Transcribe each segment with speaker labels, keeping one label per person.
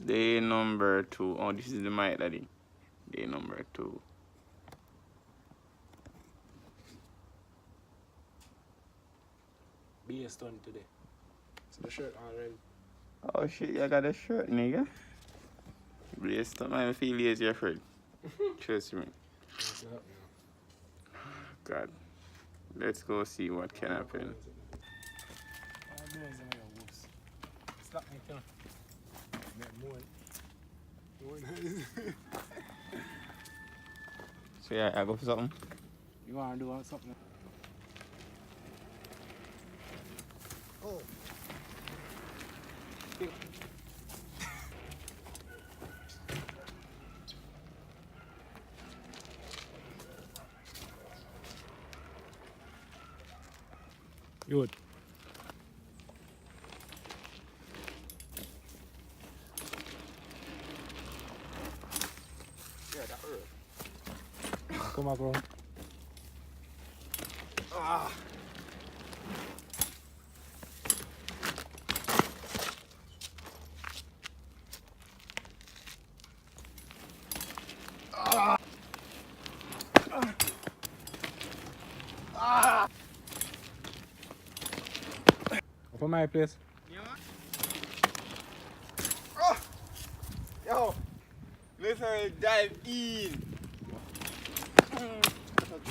Speaker 1: Day number 2. Oh, this is the mic, daddy. Day number 2.
Speaker 2: BS done today. So the shirt already.
Speaker 1: Oh shit, you got a shirt, nigga. Blaze stuff, man. I feel lazy, afraid. Trust me.
Speaker 2: What's up now?
Speaker 1: God. Let's go see what can happen.
Speaker 2: Stop me, kill.
Speaker 1: So yeah, I go for something.
Speaker 2: You want to do something? Oh. Good. Yeah, that hurt. Come on, bro. Ah. Ah. Ah. Open my place.
Speaker 1: Oh! Yo! Listen, dive in!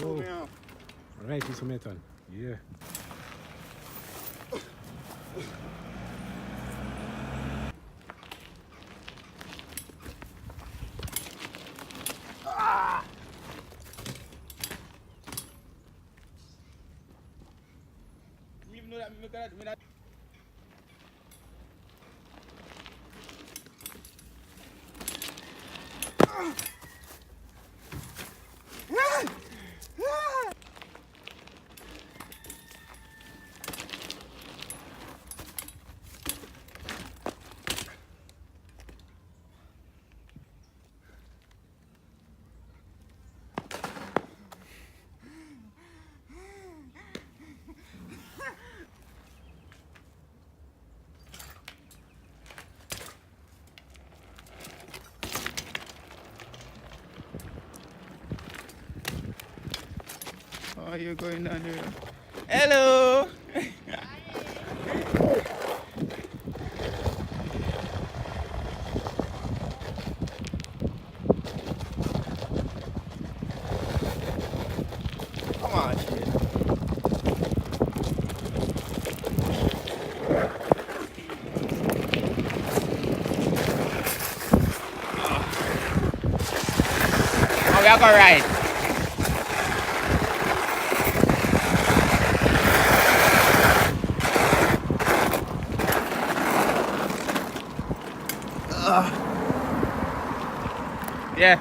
Speaker 2: Yo. Right, this metal. Yeah. Ah! Me know that.
Speaker 1: Oh, you're going down here. Hello! Come on, shit. Oh, we are going right. Yeah.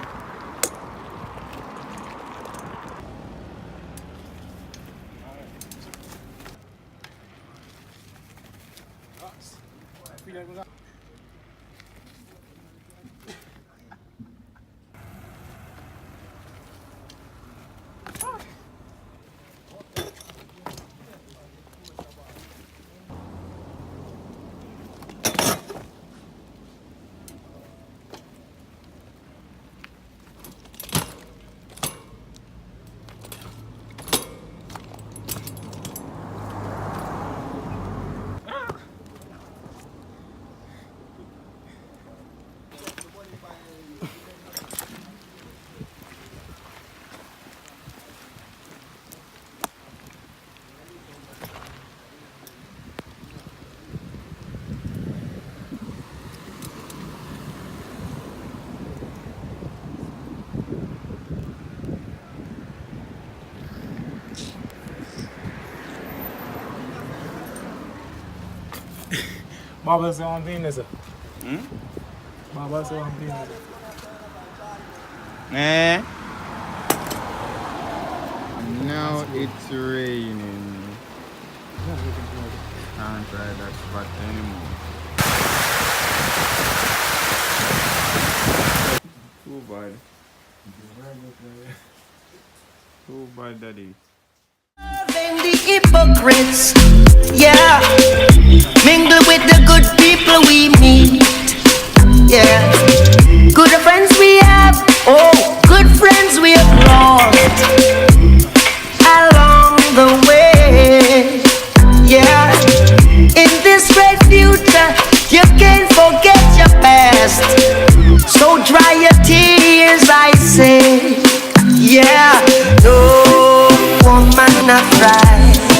Speaker 2: Baba say one thing, sir.
Speaker 1: Hmm?
Speaker 2: Baba say one thing.
Speaker 1: Eh? Now it's raining. Can't try that spot anymore. Too bad. Too bad, daddy.
Speaker 3: Then the hypocrites, yeah, mingle with the good people we meet, yeah. right.